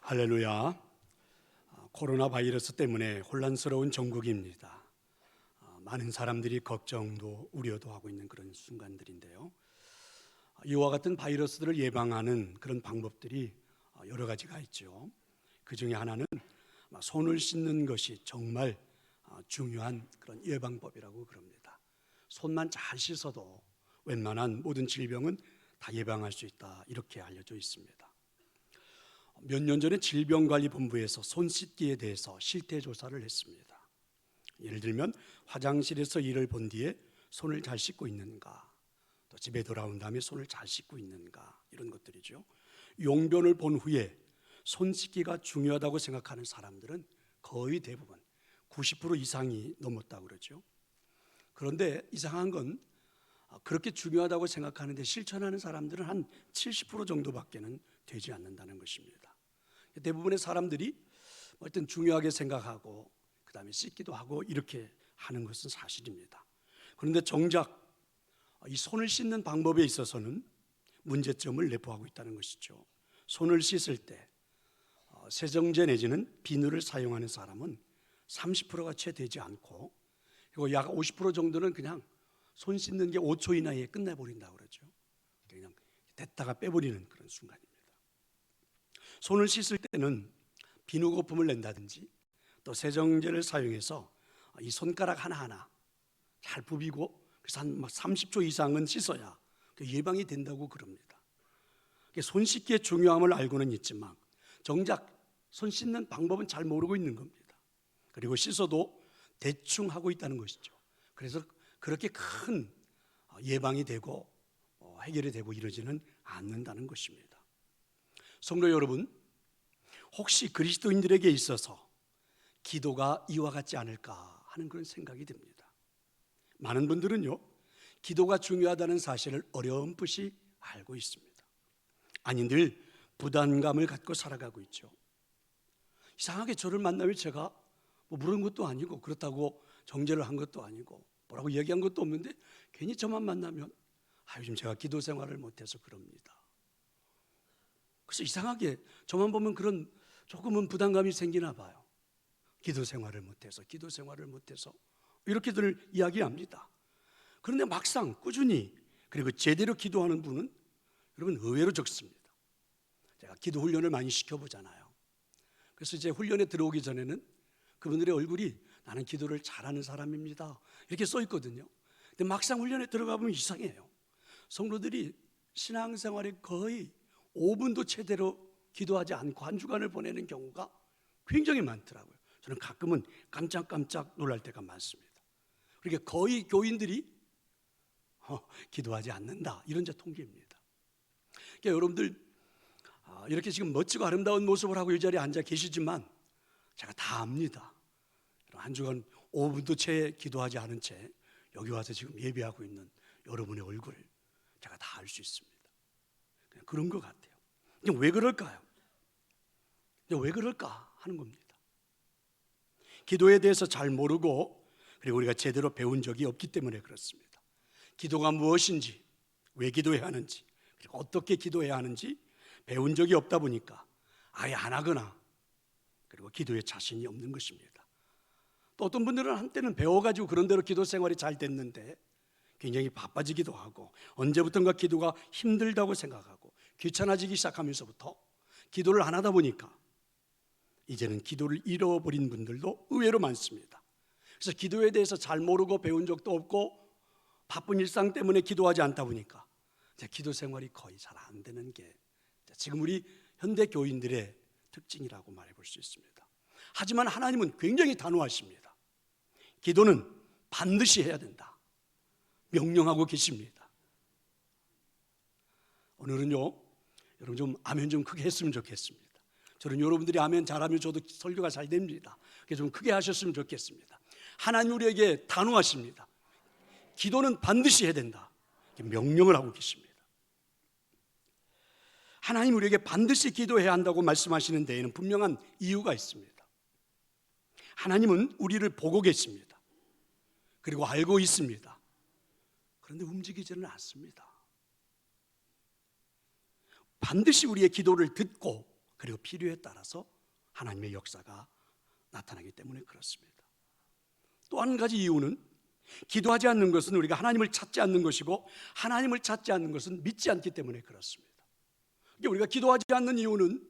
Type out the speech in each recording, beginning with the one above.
할렐루야. 코로나 바이러스 때문에 혼란스러운 전국입니다. 많은 사람들이 걱정도 우려도 하고 있는 그런 순간들인데요. 이와 같은 바이러스들을 예방하는 그런 방법들이 여러 가지가 있죠. 그 중에 하나는 손을 씻는 것이 정말 중요한 그런 예방법이라고 그럽니다. 손만 잘 씻어도 웬만한 모든 질병은 다 예방할 수 있다, 이렇게 알려져 있습니다. 몇 년 전에 질병관리본부에서 손 씻기에 대해서 실태 조사를 했습니다. 예를 들면 화장실에서 일을 본 뒤에 손을 잘 씻고 있는가, 또 집에 돌아온 다음에 손을 잘 씻고 있는가, 이런 것들이죠. 용변을 본 후에 손 씻기가 중요하다고 생각하는 사람들은 거의 대부분 90% 이상이 넘었다고 그러죠. 그런데 이상한 건 그렇게 중요하다고 생각하는데 실천하는 사람들은 한 70% 정도밖에는 되지 않는다는 것입니다. 대부분의 사람들이 어떤 중요하게 생각하고 그 다음에 씻기도 하고 이렇게 하는 것은 사실입니다. 그런데 정작 이 손을 씻는 방법에 있어서는 문제점을 내포하고 있다는 것이죠. 손을 씻을 때 세정제 내지는 비누를 사용하는 사람은 30%가 채 되지 않고, 그리고 약 50% 정도는 그냥 손 씻는 게 5초 이내에 끝내버린다고 그러죠. 그냥 됐다가 빼버리는 그런 순간입니다. 손을 씻을 때는 비누 거품을 낸다든지 또 세정제를 사용해서 이 손가락 하나하나 잘 부비고, 그래서 한 30초 이상은 씻어야 예방이 된다고 그럽니다. 손 씻기의 중요함을 알고는 있지만 정작 손 씻는 방법은 잘 모르고 있는 겁니다. 그리고 씻어도 대충 하고 있다는 것이죠. 그래서 그렇게 큰 예방이 되고 해결이 되고 이러지는 않는다는 것입니다. 성도 여러분, 혹시 그리스도인들에게 있어서 기도가 이와 같지 않을까 하는 그런 생각이 듭니다. 많은 분들은요, 기도가 중요하다는 사실을 어렴풋이 알고 있습니다. 아니, 늘 부담감을 갖고 살아가고 있죠. 이상하게 저를 만나면 제가 물은 것도 아니고 그렇다고 정죄를 한 것도 아니고 뭐라고 얘기한 것도 없는데 괜히 저만 만나면 요즘 제가 기도 생활을 못해서 그럽니다. 그래서 이상하게 저만 보면 그런 조금은 부담감이 생기나 봐요. 기도 생활을 못해서 이렇게들 이야기합니다. 그런데 막상 꾸준히 그리고 제대로 기도하는 분은 여러분 의외로 적습니다. 제가 기도 훈련을 많이 시켜보잖아요. 그래서 이제 훈련에 들어오기 전에는 그분들의 얼굴이 나는 기도를 잘하는 사람입니다 이렇게 써 있거든요. 근데 막상 훈련에 들어가 보면 이상해요. 성도들이 신앙생활에 거의 5분도 제대로 기도하지 않고 한 주간을 보내는 경우가 굉장히 많더라고요. 저는 가끔은 깜짝깜짝 놀랄 때가 많습니다. 그러니까 거의 교인들이 기도하지 않는다, 이런 제 통계입니다. 그러니까 여러분들 이렇게 지금 멋지고 아름다운 모습을 하고 이 자리에 앉아 계시지만 제가 다 압니다. 한 주간 5분도 채 기도하지 않은 채 여기 와서 지금 예배하고 있는 여러분의 얼굴 제가 다 알 수 있습니다. 그냥 그런 것 같아요. 왜 그럴까요? 왜 그럴까 하는 겁니다. 기도에 대해서 잘 모르고 그리고 우리가 제대로 배운 적이 없기 때문에 그렇습니다. 기도가 무엇인지, 왜 기도해야 하는지, 그리고 어떻게 기도해야 하는지 배운 적이 없다 보니까 아예 안 하거나 그리고 기도에 자신이 없는 것입니다. 또 어떤 분들은 한때는 배워가지고 그런 대로 기도 생활이 잘 됐는데 굉장히 바빠지기도 하고 언제부턴가 기도가 힘들다고 생각하고 귀찮아지기 시작하면서부터 기도를 안 하다 보니까 이제는 기도를 잃어버린 분들도 의외로 많습니다. 그래서 기도에 대해서 잘 모르고 배운 적도 없고 바쁜 일상 때문에 기도하지 않다 보니까 기도 생활이 거의 잘 안 되는 게 지금 우리 현대 교인들의 특징이라고 말해볼 수 있습니다. 하지만 하나님은 굉장히 단호하십니다. 기도는 반드시 해야 된다, 명령하고 계십니다. 오늘은요, 여러분 좀 아멘 좀 크게 했으면 좋겠습니다. 저는 여러분들이 아멘 잘하면 저도 설교가 잘 됩니다. 그래서 좀 크게 하셨으면 좋겠습니다. 하나님 우리에게 단호하십니다. 기도는 반드시 해야 된다, 명령을 하고 계십니다. 하나님 우리에게 반드시 기도해야 한다고 말씀하시는 데에는 분명한 이유가 있습니다. 하나님은 우리를 보고 계십니다. 그리고 알고 있습니다. 그런데 움직이지는 않습니다. 반드시 우리의 기도를 듣고 그리고 필요에 따라서 하나님의 역사가 나타나기 때문에 그렇습니다. 또 한 가지 이유는 기도하지 않는 것은 우리가 하나님을 찾지 않는 것이고 하나님을 찾지 않는 것은 믿지 않기 때문에 그렇습니다. 우리가 기도하지 않는 이유는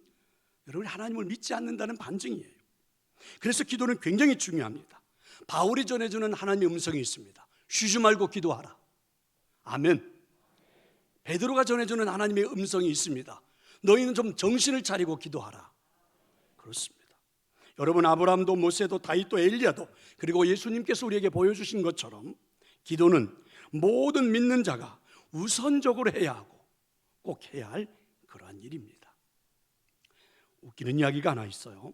여러분 하나님을 믿지 않는다는 반증이에요. 그래서 기도는 굉장히 중요합니다. 바울이 전해주는 하나님의 음성이 있습니다. 쉬지 말고 기도하라. 아멘. 베드로가 전해주는 하나님의 음성이 있습니다. 너희는 좀 정신을 차리고 기도하라. 그렇습니다. 여러분 아브라함도 모세도 다윗도 엘리야도 그리고 예수님께서 우리에게 보여주신 것처럼 기도는 모든 믿는 자가 우선적으로 해야 하고 꼭 해야 할 그러한 일입니다. 웃기는 이야기가 하나 있어요.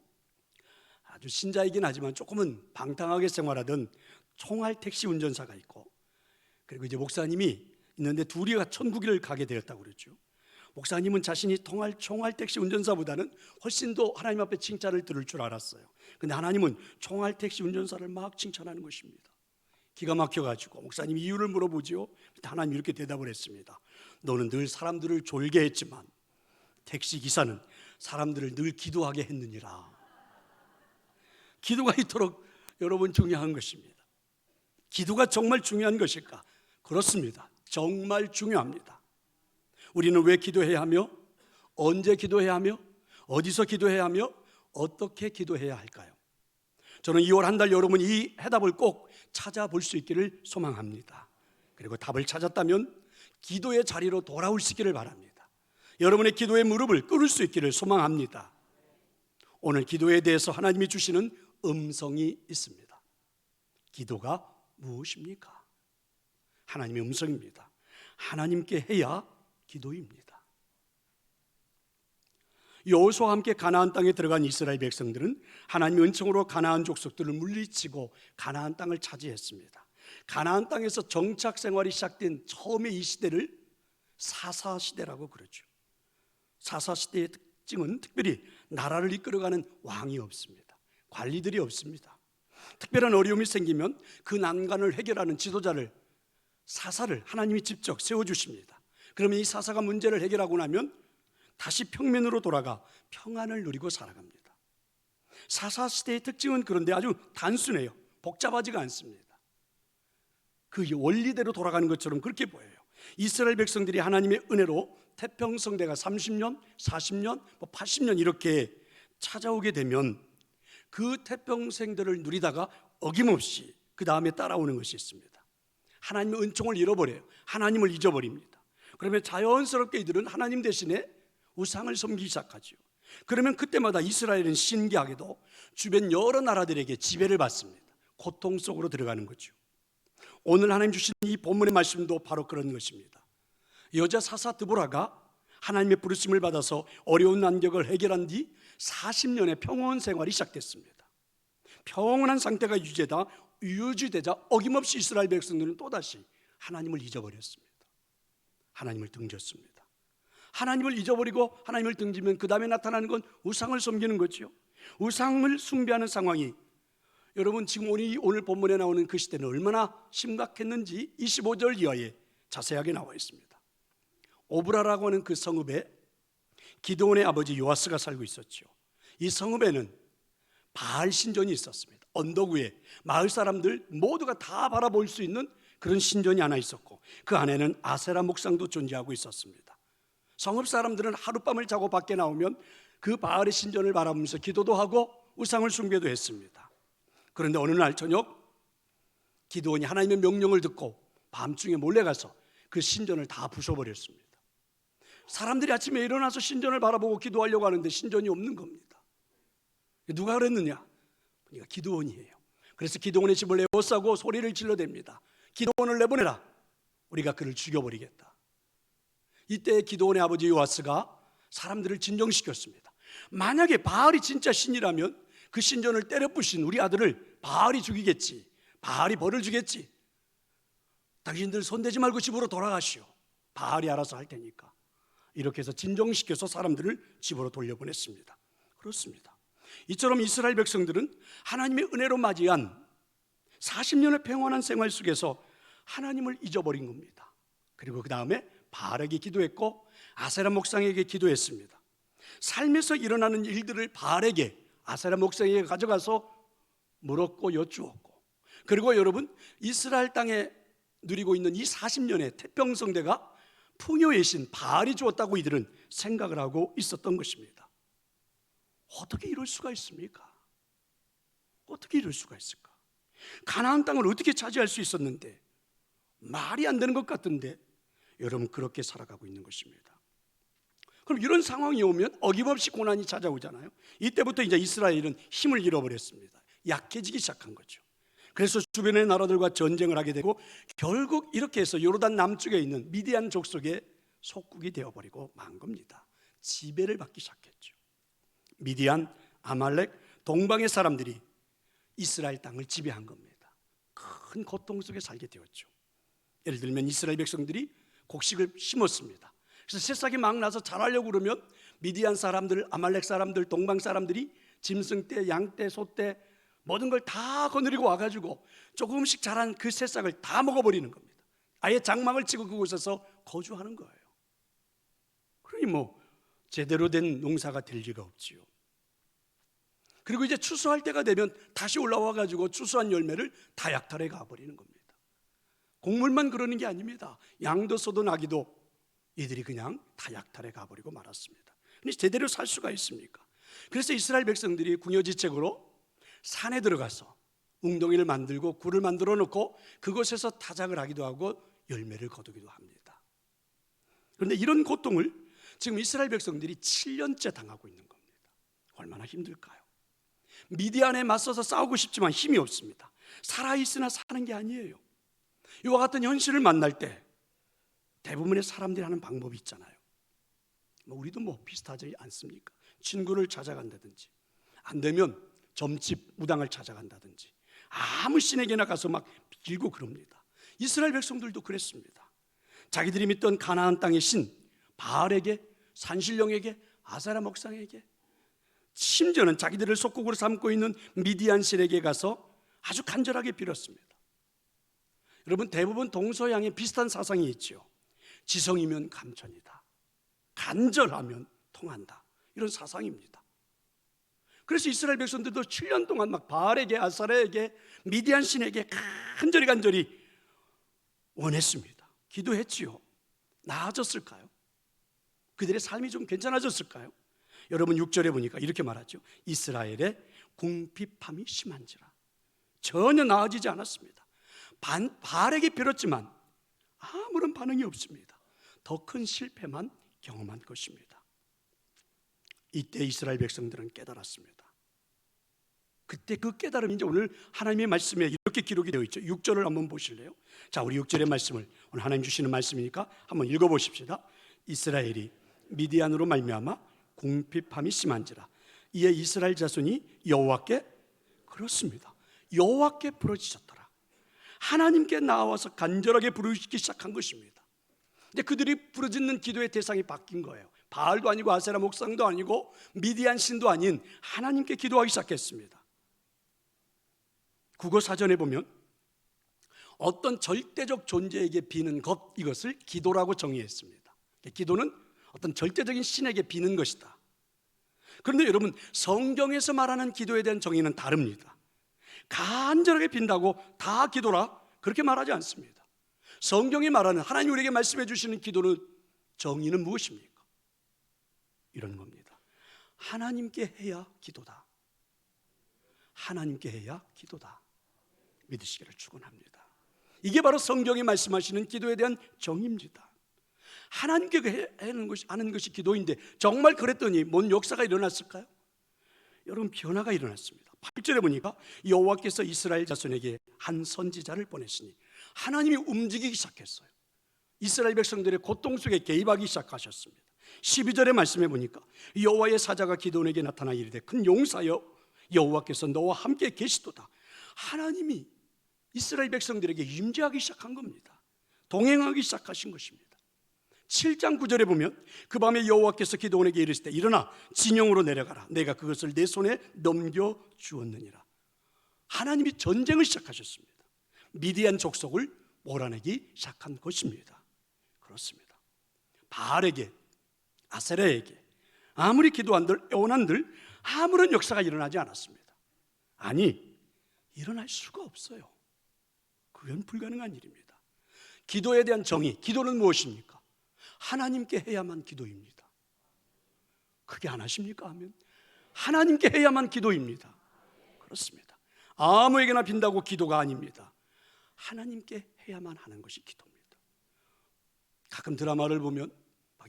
아주 신자이긴 하지만 조금은 방탕하게 생활하던 총알 택시 운전사가 있고, 그리고 이제 목사님이 있는데 둘이 천국을 가게 되었다고 그랬죠. 목사님은 자신이 총알 택시 운전사보다는 훨씬 더 하나님 앞에 칭찬을 들을 줄 알았어요. 근데 하나님은 총알 택시 운전사를 막 칭찬하는 것입니다. 기가 막혀가지고 목사님이 이유를 물어보지요. 하나님 이렇게 대답을 했습니다. 너는 늘 사람들을 졸게 했지만 택시 기사는 사람들을 늘 기도하게 했느니라. 기도가 이토록 여러분 중요한 것입니다. 기도가 정말 중요한 것일까? 그렇습니다. 정말 중요합니다. 우리는 왜 기도해야 하며, 언제 기도해야 하며, 어디서 기도해야 하며, 어떻게 기도해야 할까요? 저는 2월 한 달 여러분 이 해답을 꼭 찾아볼 수 있기를 소망합니다. 그리고 답을 찾았다면 기도의 자리로 돌아올 수 있기를 바랍니다. 여러분의 기도의 무릎을 꿇을 수 있기를 소망합니다. 오늘 기도에 대해서 하나님이 주시는 음성이 있습니다. 기도가 무엇입니까? 하나님의 음성입니다. 하나님께 해야 기도입니다. 여호수아와 함께 가나안 땅에 들어간 이스라엘 백성들은 하나님의 은총으로 가나안 족속들을 물리치고 가나안 땅을 차지했습니다. 가나안 땅에서 정착 생활이 시작된 처음의 이 시대를 사사시대라고 그러죠. 사사시대의 특징은 특별히 나라를 이끌어가는 왕이 없습니다. 관리들이 없습니다. 특별한 어려움이 생기면 그 난관을 해결하는 지도자를, 사사를 하나님이 직접 세워주십니다. 그러면 이 사사가 문제를 해결하고 나면 다시 평면으로 돌아가 평안을 누리고 살아갑니다. 사사시대의 특징은 그런데 아주 단순해요. 복잡하지가 않습니다. 그 원리대로 돌아가는 것처럼 그렇게 보여요. 이스라엘 백성들이 하나님의 은혜로 태평성대가 30년, 40년, 80년 이렇게 찾아오게 되면 그 태평생대를 누리다가 어김없이 그 다음에 따라오는 것이 있습니다. 하나님의 은총을 잃어버려요. 하나님을 잊어버립니다. 그러면 자연스럽게 이들은 하나님 대신에 우상을 섬기기 시작하죠. 그러면 그때마다 이스라엘은 신기하게도 주변 여러 나라들에게 지배를 받습니다. 고통 속으로 들어가는 거죠. 오늘 하나님 주신 이 본문의 말씀도 바로 그런 것입니다. 여자 사사 드보라가 하나님의 부르심을 받아서 어려운 난격을 해결한 뒤 40년의 평온 생활이 시작됐습니다. 평온한 상태가 유지되자 어김없이 이스라엘 백성들은 또다시 하나님을 잊어버렸습니다. 하나님을 등졌습니다. 하나님을 잊어버리고 하나님을 등지면 그 다음에 나타나는 건 우상을 섬기는 거죠. 우상을 숭배하는 상황이, 여러분 지금 오늘 본문에 나오는 그 시대는 얼마나 심각했는지 25절 이하에 자세하게 나와 있습니다. 오브라라고 하는 그 성읍에 기드온의 아버지 요아스가 살고 있었죠. 이 성읍에는 바알 신전이 있었습니다. 언덕 위에 마을 사람들 모두가 다 바라볼 수 있는 그런 신전이 하나 있었고, 그 안에는 아세라 목상도 존재하고 있었습니다. 성읍 사람들은 하룻밤을 자고 밖에 나오면 그 바알의 신전을 바라보면서 기도도 하고 우상을 숭배도 했습니다. 그런데 어느 날 저녁 기드온이 하나님의 명령을 듣고 밤중에 몰래 가서 그 신전을 다 부숴버렸습니다. 사람들이 아침에 일어나서 신전을 바라보고 기도하려고 하는데 신전이 없는 겁니다. 누가 그랬느냐? 그러니까 기드온이에요. 그래서 기드온의 집을 에워싸고 소리를 질러댑니다. 기드온을 내보내라. 우리가 그를 죽여버리겠다. 이때 기드온의 아버지 요아스가 사람들을 진정시켰습니다. 만약에 바알이 진짜 신이라면 그 신전을 때려 부신 우리 아들을 바알이 죽이겠지. 바알이 벌을 주겠지. 당신들 손대지 말고 집으로 돌아가시오. 바알이 알아서 할 테니까. 이렇게 해서 진정시켜서 사람들을 집으로 돌려보냈습니다. 그렇습니다. 이처럼 이스라엘 백성들은 하나님의 은혜로 맞이한 40년의 평안한 생활 속에서 하나님을 잊어버린 겁니다. 그리고 그 다음에 바알에게 기도했고 아세라 목상에게 기도했습니다. 삶에서 일어나는 일들을 바알에게, 아세라 목사에게 가져가서 물었고 여쭈었고, 그리고 여러분, 이스라엘 땅에 누리고 있는 이 40년의 태평성대가 풍요의 신 바알이 주었다고 이들은 생각을 하고 있었던 것입니다. 어떻게 이럴 수가 있습니까? 어떻게 이럴 수가 있을까? 가나안 땅을 어떻게 차지할 수 있었는데, 말이 안 되는 것 같은데 여러분, 그렇게 살아가고 있는 것입니다. 그럼 이런 상황이 오면 어김없이 고난이 찾아오잖아요. 이때부터 이제 이스라엘은 힘을 잃어버렸습니다. 약해지기 시작한 거죠. 그래서 주변의 나라들과 전쟁을 하게 되고, 결국 이렇게 해서 요르단 남쪽에 있는 미디안 족속의 속국이 되어버리고 만 겁니다. 지배를 받기 시작했죠. 미디안, 아말렉, 동방의 사람들이 이스라엘 땅을 지배한 겁니다. 큰 고통 속에 살게 되었죠. 예를 들면 이스라엘 백성들이 곡식을 심었습니다. 그래서 새싹이 막 나서 자라려고 그러면 미디안 사람들, 아말렉 사람들, 동방 사람들이 짐승떼, 양떼, 소떼 모든 걸 다 거느리고 와가지고 조금씩 자란 그 새싹을 다 먹어버리는 겁니다. 아예 장막을 치고 그곳에서 거주하는 거예요. 그러니 뭐 제대로 된 농사가 될 리가 없지요. 그리고 이제 추수할 때가 되면 다시 올라와가지고 추수한 열매를 다 약탈해 가버리는 겁니다. 곡물만 그러는 게 아닙니다. 양도 소도 나기도 이들이 그냥 다 약탈해 가버리고 말았습니다. 근데 제대로 살 수가 있습니까? 그래서 이스라엘 백성들이 궁여지책으로 산에 들어가서 웅덩이를 만들고 굴을 만들어 놓고 그곳에서 타작을 하기도 하고 열매를 거두기도 합니다. 그런데 이런 고통을 지금 이스라엘 백성들이 7년째 당하고 있는 겁니다. 얼마나 힘들까요? 미디안에 맞서서 싸우고 싶지만 힘이 없습니다. 살아있으나 사는 게 아니에요. 이와 같은 현실을 만날 때 대부분의 사람들이 하는 방법이 있잖아요. 우리도 뭐 비슷하지 않습니까? 친구를 찾아간다든지, 안 되면 점집 무당을 찾아간다든지, 아무 신에게나 가서 막 빌고 그럽니다. 이스라엘 백성들도 그랬습니다. 자기들이 믿던 가나안 땅의 신 바알에게, 산신령에게, 아세라 목상에게, 심지어는 자기들을 속국으로 삼고 있는 미디안 신에게 가서 아주 간절하게 빌었습니다. 여러분, 대부분 동서양에 비슷한 사상이 있죠. 지성이면 감천이다, 간절하면 통한다, 이런 사상입니다. 그래서 이스라엘 백성들도 7년 동안 막 바알에게, 아사라에게, 미디안 신에게 간절히 원했습니다. 기도했지요. 나아졌을까요? 그들의 삶이 좀 괜찮아졌을까요? 여러분, 6절에 보니까 이렇게 말하죠. 이스라엘의 궁핍함이 심한지라. 전혀 나아지지 않았습니다. 바알에게 빌었지만 아무런 반응이 없습니다. 더 큰 실패만 경험한 것입니다. 이때 이스라엘 백성들은 깨달았습니다. 그때 그 깨달음이 이제 오늘 하나님의 말씀에 이렇게 기록이 되어 있죠. 6절을 한번 보실래요? 자, 우리 6절의 말씀을, 오늘 하나님 주시는 말씀이니까 한번 읽어보십시다. 이스라엘이 미디안으로 말미암아 궁핍함이 심한지라. 이에 이스라엘 자손이 여호와께, 그렇습니다, 여호와께 부르짖었더라. 하나님께 나와서 간절하게 부르짖기 시작한 것입니다. 근데 그들이 부르짖는 기도의 대상이 바뀐 거예요. 바알도 아니고 아세라 목상도 아니고 미디안 신도 아닌 하나님께 기도하기 시작했습니다. 국어 사전에 보면 어떤 절대적 존재에게 비는 것, 이것을 기도라고 정의했습니다. 기도는 어떤 절대적인 신에게 비는 것이다. 그런데 여러분, 성경에서 말하는 기도에 대한 정의는 다릅니다. 간절하게 빈다고 다 기도라, 그렇게 말하지 않습니다. 성경이 말하는, 하나님 우리에게 말씀해 주시는 기도는, 정의는 무엇입니까? 이런 겁니다. 하나님께 해야 기도다. 하나님께 해야 기도다. 믿으시기를 축원합니다. 이게 바로 성경이 말씀하시는 기도에 대한 정의입니다. 하나님께 하는 것이 기도인데 정말 그랬더니 뭔 역사가 일어났을까요? 여러분, 변화가 일어났습니다. 8절에 보니까 여호와께서 이스라엘 자손에게 한 선지자를 보내시니 하나님이 움직이기 시작했어요. 이스라엘 백성들의 고통 속에 개입하기 시작하셨습니다. 12절의 말씀에 보니까 여호와의 사자가 기드온에게 나타나 이르되 큰 용사여, 여호와께서 너와 함께 계시도다. 하나님이 이스라엘 백성들에게 임재하기 시작한 겁니다. 동행하기 시작하신 것입니다. 7장 9절에 보면 그 밤에 여호와께서 기드온에게 이르시되 일어나 진영으로 내려가라. 내가 그것을 내 손에 넘겨주었느니라. 하나님이 전쟁을 시작하셨습니다. 미디안 족속을 몰아내기 시작한 것입니다. 그렇습니다. 바알에게, 아세라에게, 아무리 기도한들 애원한들 아무런 역사가 일어나지 않았습니다. 아니, 일어날 수가 없어요. 그건 불가능한 일입니다. 기도에 대한 정의, 기도는 무엇입니까? 하나님께 해야만 기도입니다. 그게 안 하십니까? 하면 하나님께 해야만 기도입니다. 그렇습니다. 아무에게나 빈다고 기도가 아닙니다. 하나님께 해야만 하는 것이 기도입니다. 가끔 드라마를 보면 막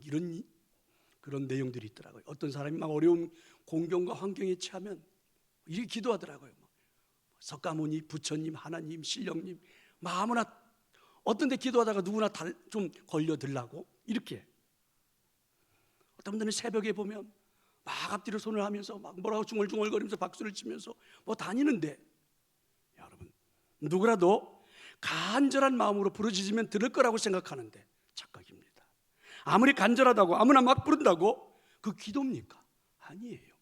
그런 내용들이 있더라고요. 어떤 사람이 막 어려운 공경과 환경에 처하면 이렇게 기도하더라고요. 석가모니, 부처님, 하나님, 신령님, 아무나 어떤 데 기도하다가 누구나 좀 걸려들라고 이렇게. 어떤 분들은 새벽에 보면 막 앞뒤로 손을 하면서 막 뭐라고 중얼중얼거리면서 박수를 치면서 다니는데, 여러분, 누구라도 간절한 마음으로 부르짖으면 들을 거라고 생각하는데 착각입니다. 아무리 간절하다고 아무나 막 부른다고 그 기도입니까? 아니에요.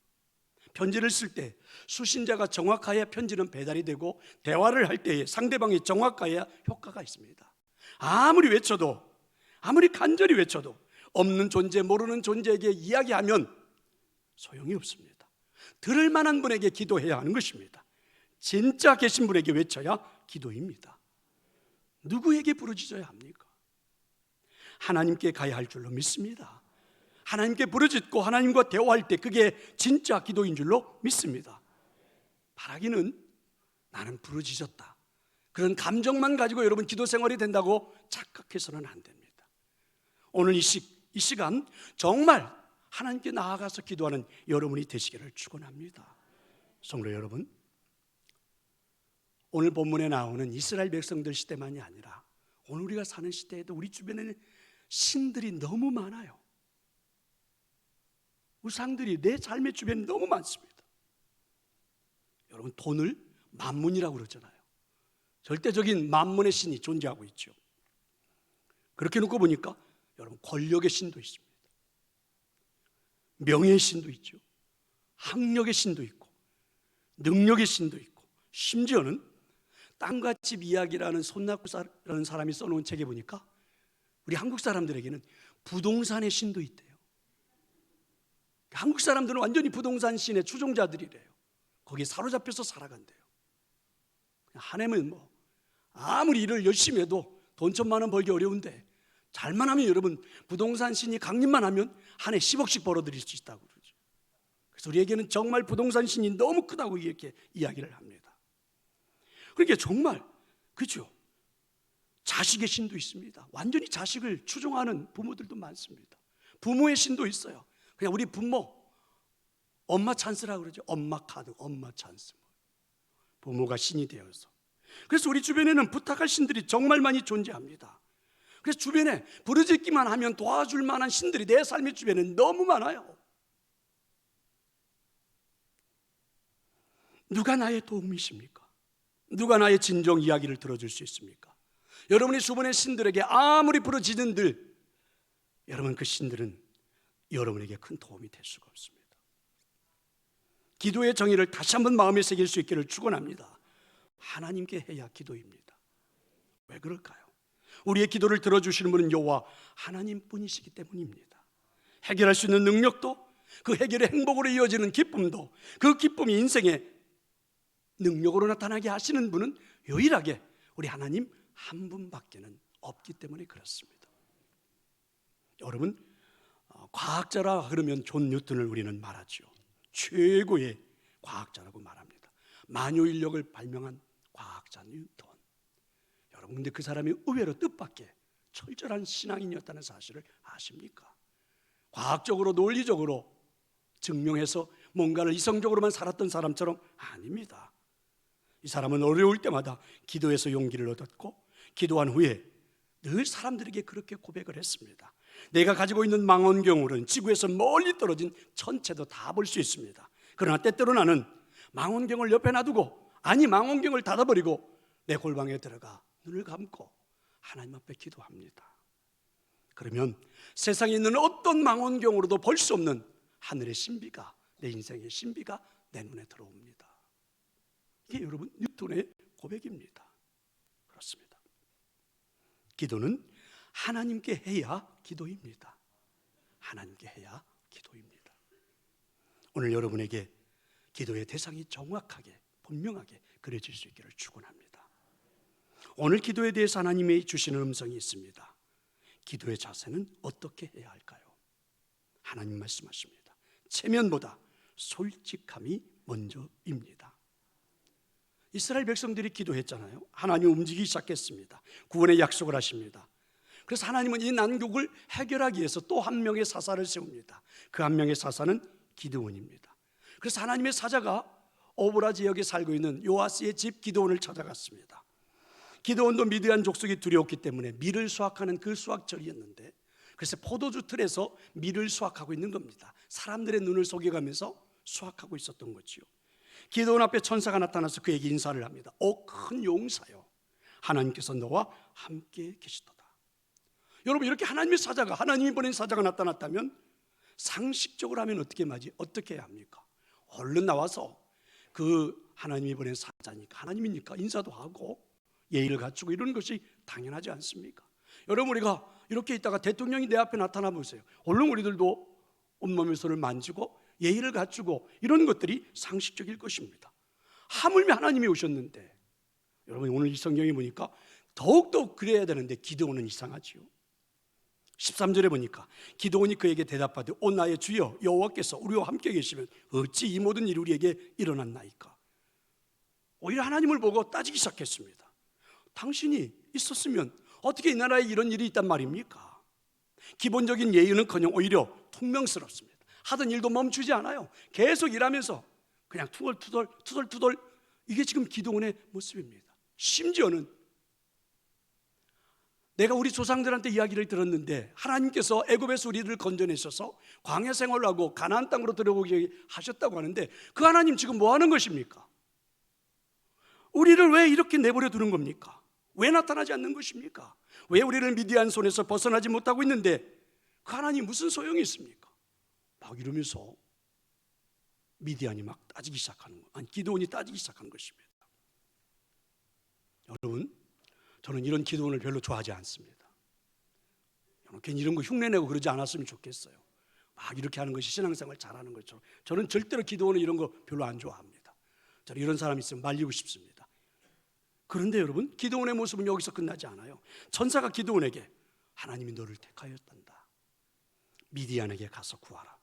편지를 쓸 때 수신자가 정확해야 편지는 배달이 되고, 대화를 할 때에 상대방이 정확해야 효과가 있습니다. 아무리 외쳐도, 아무리 간절히 외쳐도 없는 존재, 모르는 존재에게 이야기하면 소용이 없습니다. 들을 만한 분에게 기도해야 하는 것입니다. 진짜 계신 분에게 외쳐야 기도입니다. 누구에게 부르짖어야 합니까? 하나님께 가야 할 줄로 믿습니다. 하나님께 부르짖고 하나님과 대화할 때 그게 진짜 기도인 줄로 믿습니다. 바라기는 나는 부르짖었다, 그런 감정만 가지고 여러분 기도 생활이 된다고 착각해서는 안 됩니다. 오늘 이 시간 정말 하나님께 나아가서 기도하는 여러분이 되시기를 축원합니다. 성도 여러분, 오늘 본문에 나오는 이스라엘 백성들 시대만이 아니라 오늘 우리가 사는 시대에도 우리 주변에는 신들이 너무 많아요. 우상들이 내 삶의 주변에 너무 많습니다. 여러분, 돈을 만문이라고 그러잖아요. 절대적인 만문의 신이 존재하고 있죠. 그렇게 놓고 보니까 여러분, 권력의 신도 있습니다. 명예의 신도 있죠. 학력의 신도 있고, 능력의 신도 있고, 심지어는 땅과 집 이야기라는 손낙구라는 사람이 써놓은 책에 보니까 우리 한국 사람들에게는 부동산의 신도 있대요. 한국 사람들은 완전히 부동산 신의 추종자들이래요. 거기에 사로잡혀서 살아간대요. 한 해면 아무리 일을 열심히 해도 돈 1,000만 원 벌기 어려운데, 잘만 하면 여러분, 부동산 신이 강림만 하면 한 해 10억씩 벌어들일 수 있다고 그러죠. 그래서 우리에게는 정말 부동산 신이 너무 크다고 이렇게 이야기를 합니다. 그러니까 정말 그죠. 자식의 신도 있습니다. 완전히 자식을 추종하는 부모들도 많습니다. 부모의 신도 있어요. 그냥 우리 부모, 엄마 찬스라고 그러죠. 엄마 카드, 엄마 찬스. 부모가 신이 되어서. 그래서 우리 주변에는 부탁할 신들이 정말 많이 존재합니다. 그래서 주변에 부르짖기만 하면 도와줄 만한 신들이 내 삶의 주변에 너무 많아요. 누가 나의 도움이십니까? 누가 나의 진정 이야기를 들어줄 수 있습니까? 여러분이 주변의 신들에게 아무리 부르짖은들, 여러분, 그 신들은 여러분에게 큰 도움이 될 수가 없습니다. 기도의 정의를 다시 한번 마음에 새길 수 있기를 축원합니다. 하나님께 해야 기도입니다. 왜 그럴까요? 우리의 기도를 들어주시는 분은 여호와 하나님뿐이시기 때문입니다. 해결할 수 있는 능력도, 그 해결의 행복으로 이어지는 기쁨도, 그 기쁨이 인생의 능력으로 나타나게 하시는 분은 유일하게 우리 하나님 한 분밖에는 없기 때문에 그렇습니다. 여러분, 과학자라 그러면 존 뉴턴을 우리는 말하죠. 최고의 과학자라고 말합니다. 만유인력을 발명한 과학자 뉴턴. 여러분, 근데 그 사람이 의외로 뜻밖의 철저한 신앙인이었다는 사실을 아십니까? 과학적으로 논리적으로 증명해서 뭔가를 이성적으로만 살았던 사람처럼 아닙니다. 이 사람은 어려울 때마다 기도해서 용기를 얻었고, 기도한 후에 늘 사람들에게 그렇게 고백을 했습니다. 내가 가지고 있는 망원경으로는 지구에서 멀리 떨어진 천체도 다 볼 수 있습니다. 그러나 때때로 나는 망원경을 옆에 놔두고, 아니 망원경을 닫아버리고 내 골방에 들어가 눈을 감고 하나님 앞에 기도합니다. 그러면 세상에 있는 어떤 망원경으로도 볼 수 없는 하늘의 신비가, 내 인생의 신비가 내 눈에 들어옵니다. 이게 여러분 뉴턴의 고백입니다. 그렇습니다. 기도는 하나님께 해야 기도입니다. 하나님께 해야 기도입니다. 오늘 여러분에게 기도의 대상이 정확하게 분명하게 그려질 수 있기를 축원합니다. 오늘 기도에 대해서 하나님이 주시는 음성이 있습니다. 기도의 자세는 어떻게 해야 할까요? 하나님 말씀하십니다. 체면보다 솔직함이 먼저입니다. 이스라엘 백성들이 기도했잖아요. 하나님 움직이기 시작했습니다. 구원의 약속을 하십니다. 그래서 하나님은 이 난국을 해결하기 위해서 또 한 명의 사사를 세웁니다. 그 한 명의 사사는 기드온입니다. 그래서 하나님의 사자가 오보라 지역에 살고 있는 요아스의 집 기드온을 찾아갔습니다. 기드온도 미드안 족속이 두려웠기 때문에 밀을 수확하는 그 수확철이었는데, 그래서 포도주 틀에서 밀을 수확하고 있는 겁니다. 사람들의 눈을 속여가면서 수확하고 있었던 거지요. 기드온 앞에 천사가 나타나서 그에게 인사를 합니다. 오 큰 용사여, 하나님께서 너와 함께 계시도다. 여러분, 이렇게 하나님의 사자가, 하나님이 보낸 사자가 나타났다면 상식적으로 하면 어떻게 해야 합니까? 얼른 나와서 그 하나님이 보낸 사자니까, 하나님이니까 인사도 하고 예의를 갖추고 이런 것이 당연하지 않습니까? 여러분, 우리가 이렇게 있다가 대통령이 내 앞에 나타나 보세요. 얼른 우리들도 온몸의 손을 만지고 예의를 갖추고 이런 것들이 상식적일 것입니다. 하물며 하나님이 오셨는데, 여러분 오늘 이 성경에 보니까 더욱더 그래야 되는데 기드온은 이상하지요. 13절에 보니까 기드온이 그에게 대답하되 오 나의 주여 여호와께서 우리와 함께 계시면 어찌 이 모든 일이 우리에게 일어났나이까. 오히려 하나님을 보고 따지기 시작했습니다. 당신이 있었으면 어떻게 이 나라에 이런 일이 있단 말입니까? 기본적인 예의는커녕 오히려 퉁명스럽습니다. 하던 일도 멈추지 않아요. 계속 일하면서 그냥 투덜투덜 이게 지금 기드온의 모습입니다. 심지어는 내가 우리 조상들한테 이야기를 들었는데 하나님께서 애굽에서 우리를 건져내셔서 광야 생활을 하고 가나안 땅으로 들어오게 하셨다고 하는데, 그 하나님 지금 뭐 하는 것입니까? 우리를 왜 이렇게 내버려 두는 겁니까? 왜 나타나지 않는 것입니까? 왜 우리를 미디안 손에서 벗어나지 못하고 있는데 그 하나님 무슨 소용이 있습니까? 막 이러면서 미디안이 막 따지기 시작하는 거, 기드온이 따지기 시작하는 것입니다. 여러분, 저는 이런 기드온을 별로 좋아하지 않습니다. 괜히 이런 거 흉내내고 그러지 않았으면 좋겠어요. 막 이렇게 하는 것이 신앙생활 잘하는 것처럼. 저는 절대로 기드온은 이런 거 별로 안 좋아합니다. 저는 이런 사람이 있으면 말리고 싶습니다. 그런데 여러분, 기드온의 모습은 여기서 끝나지 않아요. 천사가 기드온에게 하나님이 너를 택하였단다. 미디안에게 가서 구하라.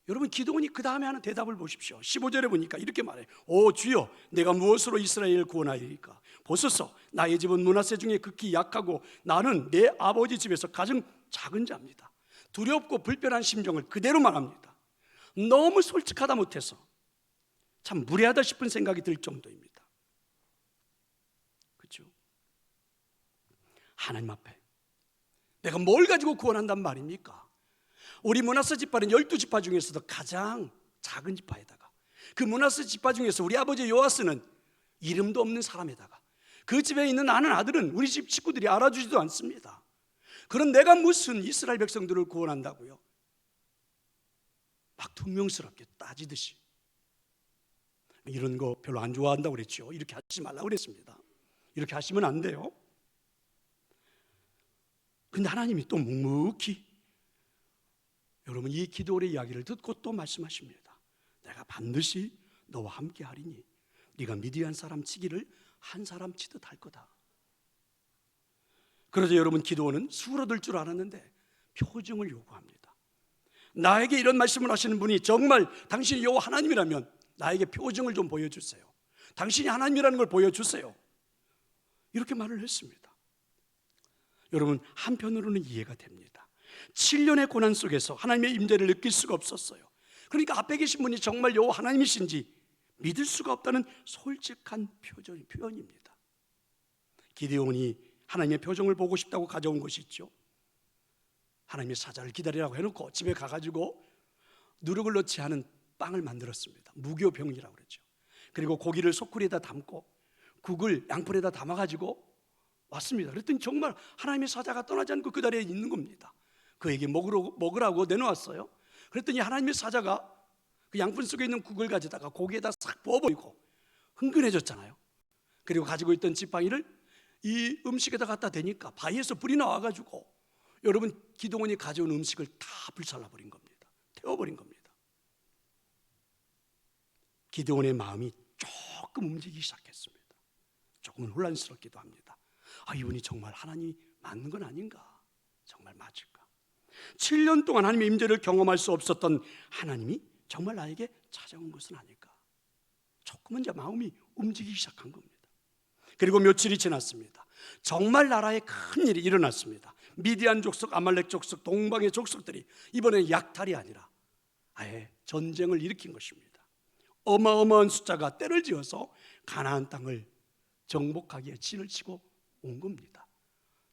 여러분, 기드온이 그 다음에 하는 대답을 보십시오. 15절에 보니까 이렇게 말해요. 오 주여, 내가 무엇으로 이스라엘을 구원하리까? 보소서, 나의 집은 므낫세 중에 극히 약하고 나는 내 아버지 집에서 가장 작은 자입니다. 두렵고 불편한 심정을 그대로 말합니다. 너무 솔직하다 못해서 참 무례하다 싶은 생각이 들 정도입니다. 그렇죠? 하나님 앞에 내가 뭘 가지고 구원한단 말입니까? 우리 므낫세 지파는 12지파 중에서도 가장 작은 지파에다가, 그 므낫세 지파 중에서 우리 아버지 요아스는 이름도 없는 사람에다가, 그 집에 있는 아는 아들은 우리 집 식구들이 알아주지도 않습니다. 그런 내가 무슨 이스라엘 백성들을 구원한다고요? 막 퉁명스럽게 따지듯이. 이런 거 별로 안 좋아한다고 그랬죠. 이렇게 하지 말라고 그랬습니다. 이렇게 하시면 안 돼요. 근데 하나님이 또 묵묵히, 여러분 이 기드온의 이야기를 듣고 또 말씀하십니다. 내가 반드시 너와 함께 하리니 네가 미디안 사람 치기를 한 사람 치듯 할 거다. 그러자 여러분, 기드온은 수그러들 줄 알았는데 표정을 요구합니다. 나에게 이런 말씀을 하시는 분이 정말 당신이 여호와 하나님이라면 나에게 표정을 좀 보여주세요. 당신이 하나님이라는 걸 보여주세요. 이렇게 말을 했습니다. 여러분, 한편으로는 이해가 됩니다. 7년의 고난 속에서 하나님의 임재를 느낄 수가 없었어요. 그러니까 앞에 계신 분이 정말 여호와 하나님이신지 믿을 수가 없다는 솔직한 표현입니다. 기드온이 하나님의 표정을 보고 싶다고 가져온 것이 있죠. 하나님의 사자를 기다리라고 해놓고 집에 가가지고 누룩을 넣지 않은 빵을 만들었습니다. 무교병이라고 그러죠. 그리고 고기를 소쿠리에다 담고 국을 양푼에다 담아가지고 왔습니다. 그랬더니 정말 하나님의 사자가 떠나지 않고 그 자리에 있는 겁니다. 그에게 먹으라고 내놓았어요. 그랬더니 하나님의 사자가 그 양푼 속에 있는 국을 가져다가 고기에다 싹 부어버리고 흥건해졌잖아요. 그리고 가지고 있던 지팡이를 이 음식에다 갖다 대니까 바위에서 불이 나와가지고 여러분, 기드온이 가져온 음식을 다 불살라버린 겁니다. 태워버린 겁니다. 기드온의 마음이 조금 움직이기 시작했습니다. 조금은 혼란스럽기도 합니다. 이분이 정말 하나님이 맞는 건 아닌가? 정말 맞을까? 7년 동안 하나님의 임재를 경험할 수 없었던 하나님이 정말 나에게 찾아온 것은 아닐까? 조금은 이제 마음이 움직이기 시작한 겁니다. 그리고 며칠이 지났습니다. 정말 나라에 큰 일이 일어났습니다. 미디안 족속, 아말렉 족속, 동방의 족속들이 이번에 약탈이 아니라 아예 전쟁을 일으킨 것입니다. 어마어마한 숫자가 때를 지어서 가나안 땅을 정복하기에 진을 치고 온 겁니다.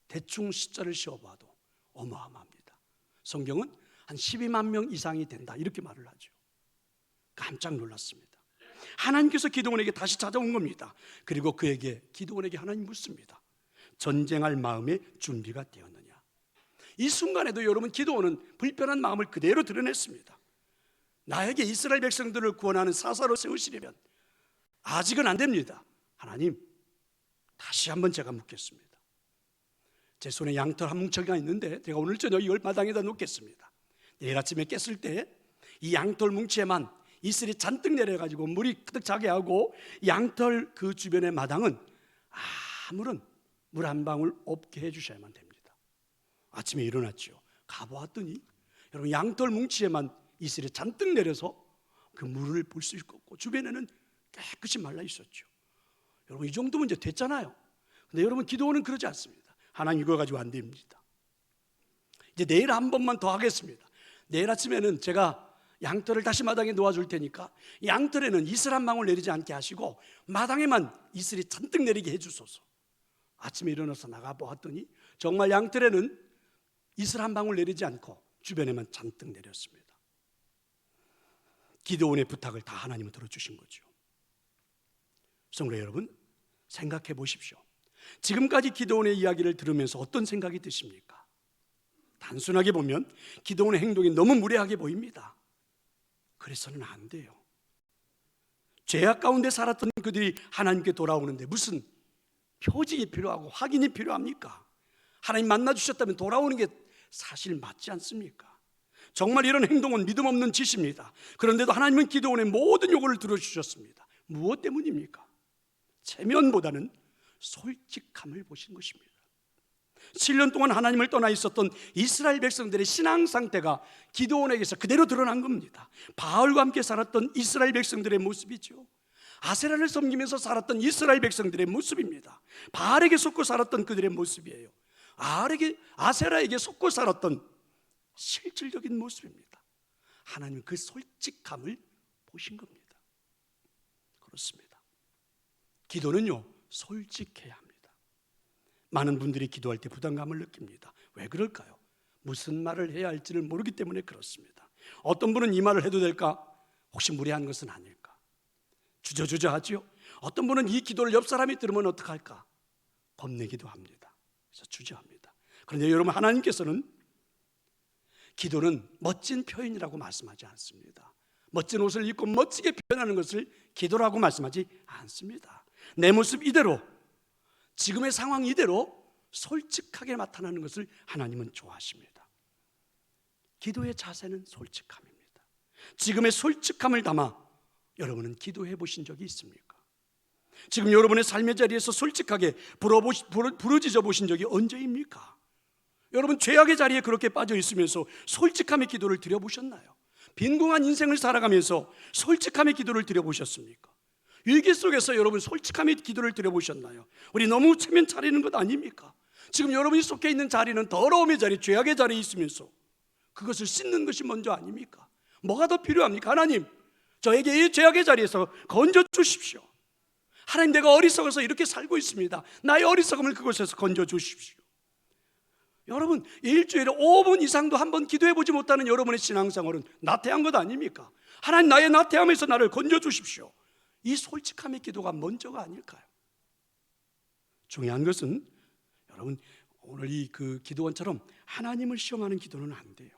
대충 숫자를 씌워봐도 어마어마합니다. 성경은 한 12만 명 이상이 된다 이렇게 말을 하죠. 깜짝 놀랐습니다. 하나님께서 기드온에게 다시 찾아온 겁니다. 그리고 기드온에게 하나님 묻습니다. 전쟁할 마음의 준비가 되었느냐? 이 순간에도 여러분, 기드온은 불편한 마음을 그대로 드러냈습니다. 나에게 이스라엘 백성들을 구원하는 사사로 세우시려면 아직은 안 됩니다. 하나님, 다시 한번 제가 묻겠습니다. 제 손에 양털 한 뭉쳐가 있는데 제가 오늘 저녁 이걸 마당에다 놓겠습니다. 내일 아침에 깼을 때 이 양털 뭉치에만 이슬이 잔뜩 내려가지고 물이 가득 차게 하고 양털 그 주변의 마당은 아무런 물 한 방울 없게 해주셔야만 됩니다. 아침에 일어났죠. 가보았더니 여러분, 양털 뭉치에만 이슬이 잔뜩 내려서 그 물을 볼 수 있었고 주변에는 깨끗이 말라 있었죠. 여러분, 이 정도면 이제 됐잖아요. 근데 여러분, 기도는 그러지 않습니다. 하나님, 이거 가지고 안 됩니다. 이제 내일 한 번만 더 하겠습니다. 내일 아침에는 제가 양털을 다시 마당에 놓아줄 테니까 양털에는 이슬 한 방울 내리지 않게 하시고 마당에만 이슬이 잔뜩 내리게 해주소서. 아침에 일어나서 나가보았더니 정말 양털에는 이슬 한 방울 내리지 않고 주변에만 잔뜩 내렸습니다. 기드온의 부탁을 다 하나님은 들어주신 거죠. 성도 여러분, 생각해 보십시오. 지금까지 기드온의 이야기를 들으면서 어떤 생각이 드십니까? 단순하게 보면 기드온의 행동이 너무 무례하게 보입니다. 그래서는 안 돼요. 죄악 가운데 살았던 그들이 하나님께 돌아오는데 무슨 표징이 필요하고 확인이 필요합니까? 하나님 만나주셨다면 돌아오는 게 사실 맞지 않습니까? 정말 이런 행동은 믿음 없는 짓입니다. 그런데도 하나님은 기드온의 모든 요구를 들어주셨습니다. 무엇 때문입니까? 체면보다는 솔직함을 보신 것입니다. 7년 동안 하나님을 떠나 있었던 이스라엘 백성들의 신앙 상태가 기드온에게서 그대로 드러난 겁니다. 바알과 함께 살았던 이스라엘 백성들의 모습이죠. 아세라를 섬기면서 살았던 이스라엘 백성들의 모습입니다. 바알에게 속고 살았던 그들의 모습이에요. 아세라에게 속고 살았던 실질적인 모습입니다. 하나님은 그 솔직함을 보신 겁니다. 그렇습니다. 기도는요, 솔직해야 합니다. 많은 분들이 기도할 때 부담감을 느낍니다. 왜 그럴까요? 무슨 말을 해야 할지를 모르기 때문에 그렇습니다. 어떤 분은 이 말을 해도 될까? 혹시 무례한 것은 아닐까? 주저주저하죠. 어떤 분은 이 기도를 옆 사람이 들으면 어떡할까? 겁내기도 합니다. 그래서 주저합니다. 그런데 여러분, 하나님께서는 기도는 멋진 표현이라고 말씀하지 않습니다. 멋진 옷을 입고 멋지게 표현하는 것을 기도라고 말씀하지 않습니다. 내 모습 이대로, 지금의 상황 이대로 솔직하게 나타나는 것을 하나님은 좋아하십니다. 기도의 자세는 솔직함입니다. 지금의 솔직함을 담아 여러분은 기도해 보신 적이 있습니까? 지금 여러분의 삶의 자리에서 솔직하게 부르짖어 보신 적이 언제입니까? 여러분, 죄악의 자리에 그렇게 빠져 있으면서 솔직함의 기도를 드려보셨나요? 빈궁한 인생을 살아가면서 솔직함의 기도를 드려보셨습니까? 위기 속에서 여러분 솔직함의 기도를 드려보셨나요? 우리 너무 체면 차리는 것 아닙니까? 지금 여러분이 속해 있는 자리는 더러움의 자리, 죄악의 자리에 있으면서 그것을 씻는 것이 먼저 아닙니까? 뭐가 더 필요합니까? 하나님, 저에게 이 죄악의 자리에서 건져 주십시오. 하나님, 내가 어리석어서 이렇게 살고 있습니다. 나의 어리석음을 그곳에서 건져 주십시오. 여러분, 일주일에 5분 이상도 한번 기도해보지 못하는 여러분의 신앙생활은 나태한 것 아닙니까? 하나님, 나의 나태함에서 나를 건져 주십시오. 이 솔직함의 기도가 먼저가 아닐까요? 중요한 것은 여러분, 오늘 이 기도원처럼 하나님을 시험하는 기도는 안 돼요.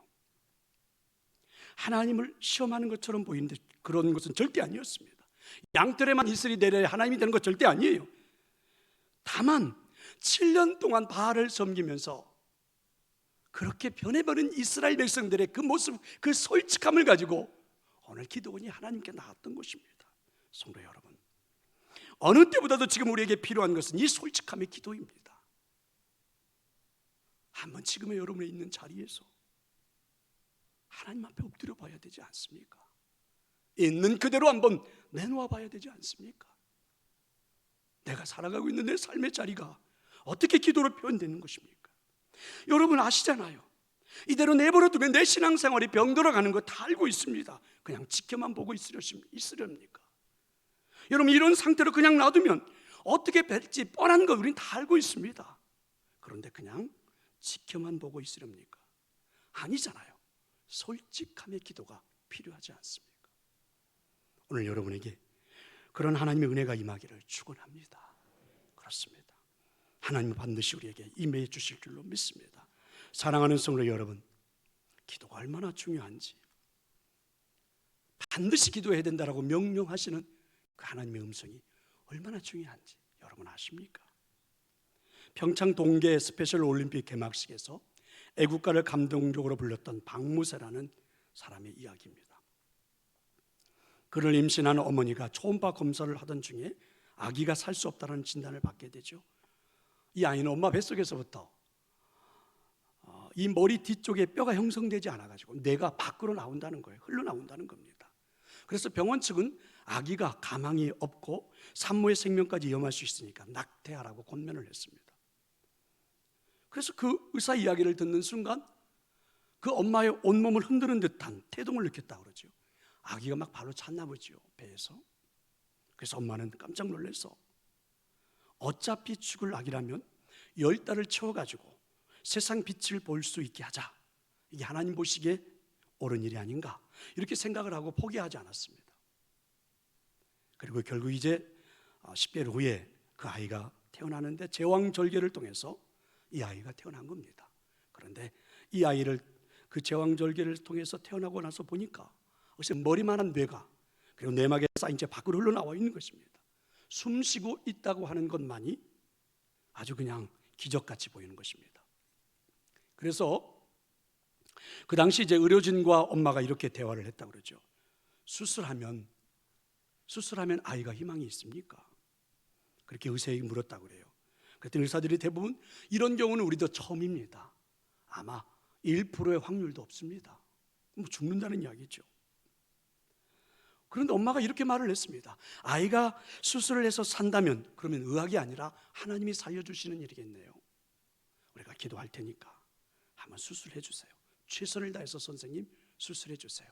하나님을 시험하는 것처럼 보이는데 그런 것은 절대 아니었습니다. 양털에만 이슬이 내려야 하나님이 되는 것 절대 아니에요. 다만 7년 동안 바알을 섬기면서 그렇게 변해버린 이스라엘 백성들의 그 모습, 그 솔직함을 가지고 오늘 기도원이 하나님께 나왔던 것입니다. 성도 여러분, 어느 때보다도 지금 우리에게 필요한 것은 이 솔직함의 기도입니다. 한번 지금의 여러분이 있는 자리에서 하나님 앞에 엎드려 봐야 되지 않습니까? 있는 그대로 한번 내놓아 봐야 되지 않습니까? 내가 살아가고 있는 내 삶의 자리가 어떻게 기도로 표현되는 것입니까? 여러분 아시잖아요. 이대로 내버려 두면 내 신앙생활이 병들어가는 거 다 알고 있습니다. 그냥 지켜만 보고 있으렵니까? 여러분 이런 상태로 그냥 놔두면 어떻게 될지 뻔한 거 우리는 다 알고 있습니다. 그런데 그냥 지켜만 보고 있으렵니까? 아니잖아요. 솔직함의 기도가 필요하지 않습니까? 오늘 여러분에게 그런 하나님의 은혜가 임하기를 축원합니다. 그렇습니다. 하나님은 반드시 우리에게 임해 주실 줄로 믿습니다. 사랑하는 성도 여러분, 기도가 얼마나 중요한지, 반드시 기도해야 된다라고 명령하시는 그 하나님의 음성이 얼마나 중요한지 여러분 아십니까? 평창 동계 스페셜 올림픽 개막식에서 애국가를 감동적으로 불렀던 박무세라는 사람의 이야기입니다. 그를 임신한 어머니가 초음파 검사를 하던 중에 아기가 살 수 없다는 진단을 받게 되죠. 이 아이는 엄마 뱃속에서부터 이 머리 뒤쪽에 뼈가 형성되지 않아가지고 뇌가 밖으로 나온다는 거예요. 흘러나온다는 겁니다. 그래서 병원 측은 아기가 가망이 없고 산모의 생명까지 위험할 수 있으니까 낙태하라고 권면을 했습니다. 그래서 그 의사 이야기를 듣는 순간 그 엄마의 온몸을 흔드는 듯한 태동을 느꼈다고 그러죠. 아기가 막 발로 찼나 보죠, 배에서. 그래서 엄마는 깜짝 놀라서 어차피 죽을 아기라면 10달을 채워가지고 세상 빛을 볼 수 있게 하자, 이게 하나님 보시기에 옳은 일이 아닌가, 이렇게 생각을 하고 포기하지 않았습니다. 그리고 결국 이제 10개월 후에 그 아이가 태어나는데 제왕절개를 통해서 이 아이가 태어난 겁니다. 그런데 이 아이를 그 제왕절개를 통해서 태어나고 나서 보니까 머리만한 뇌가, 그리고 내막에 쌓인 채 밖으로 흘러나와 있는 것입니다. 숨 쉬고 있다고 하는 것만이 아주 그냥 기적같이 보이는 것입니다. 그래서 그 당시 이제 의료진과 엄마가 이렇게 대화를 했다고 그러죠. 수술하면 아이가 희망이 있습니까? 그렇게 의사에게 물었다고 그래요. 그랬더니 의사들이 대부분 이런 경우는 우리도 처음입니다. 아마 1%의 확률도 없습니다. 뭐 죽는다는 이야기죠. 그런데 엄마가 이렇게 말을 했습니다. 아이가 수술을 해서 산다면 그러면 의학이 아니라 하나님이 살려주시는 일이겠네요. 우리가 기도할 테니까 한번 수술해 주세요. 최선을 다해서 선생님 수술해 주세요.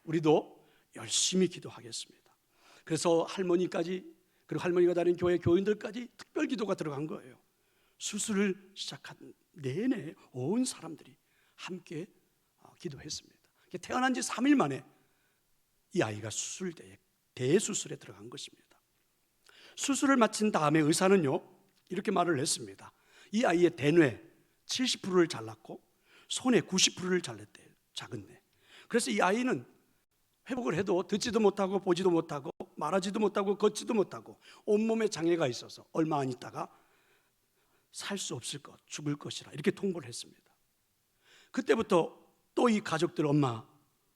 우리도 열심히 기도하겠습니다. 그래서 할머니까지, 그리고 할머니가 다닌 교회 교인들까지 특별 기도가 들어간 거예요. 수술을 시작한 내내 온 사람들이 함께 기도했습니다. 태어난 지 3일 만에 이 아이가 수술대에 대수술에 들어간 것입니다. 수술을 마친 다음에 의사는요 이렇게 말을 했습니다. 이 아이의 대뇌 70%를 잘랐고 손에 90%를 잘랐대요. 작은 뇌. 그래서 이 아이는 회복을 해도 듣지도 못하고 보지도 못하고 말하지도 못하고 걷지도 못하고 온몸에 장애가 있어서 얼마 안 있다가 살 수 없을 것, 죽을 것이라 이렇게 통보를 했습니다. 그때부터 또 이 가족들, 엄마,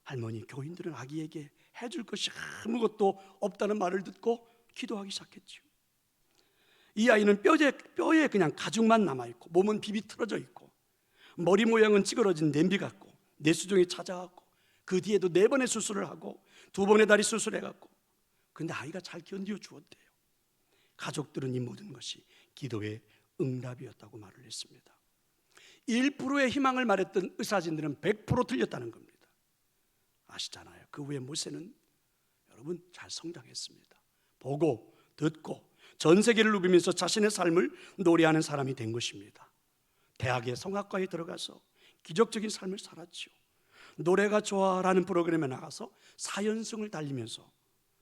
할머니, 교인들은 아기에게 해줄 것이 아무것도 없다는 말을 듣고 기도하기 시작했죠. 이 아이는 뼈에 그냥 가죽만 남아있고 몸은 비비틀어져 있고 머리 모양은 찌그러진 냄비 같고 뇌수종이 찾아왔고 그 뒤에도 4번의 수술을 하고 2번의 다리 수술해갖고, 근데 아이가 잘 견디어 주었대요. 가족들은 이 모든 것이 기도의 응답이었다고 말을 했습니다. 1%의 희망을 말했던 의사진들은 100% 틀렸다는 겁니다. 아시잖아요. 그 후에 모세는 여러분 잘 성장했습니다. 보고 듣고 전 세계를 누비면서 자신의 삶을 노래하는 사람이 된 것입니다. 대학의 성악과에 들어가서 기적적인 삶을 살았죠. 노래가 좋아라는 프로그램에 나가서 4연승을 달리면서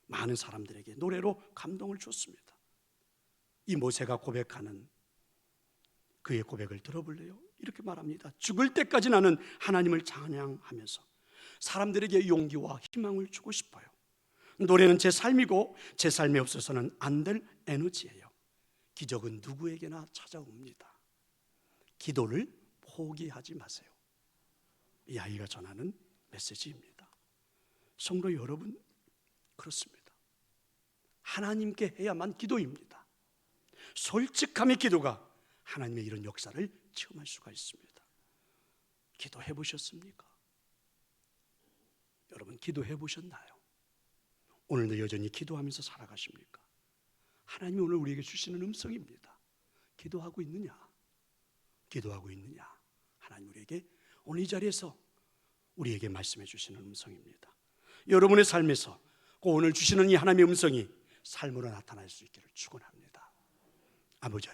많은 사람들에게 노래로 감동을 줬습니다. 이 모세가 고백하는 그의 고백을 들어볼래요? 이렇게 말합니다. 죽을 때까지 나는 하나님을 찬양하면서 사람들에게 용기와 희망을 주고 싶어요. 노래는 제 삶이고 제 삶에 없어서는 안 될 에너지예요. 기적은 누구에게나 찾아옵니다. 기도를 포기하지 마세요. 이 아이가 전하는 메시지입니다. 성도 여러분, 그렇습니다. 하나님께 해야만 기도입니다. 솔직함의 기도가 하나님의 이런 역사를 체험할 수가 있습니다. 기도해 보셨습니까? 여러분, 기도해 보셨나요? 오늘도 여전히 기도하면서 살아가십니까? 하나님이 오늘 우리에게 주시는 음성입니다. 기도하고 있느냐? 기도하고 있느냐? 하나님 우리에게 오늘 이 자리에서 우리에게 말씀해 주시는 음성입니다. 여러분의 삶에서 오늘 주시는 이 하나님의 음성이 삶으로 나타날 수 있기를 축원합니다. 아버지 하나님,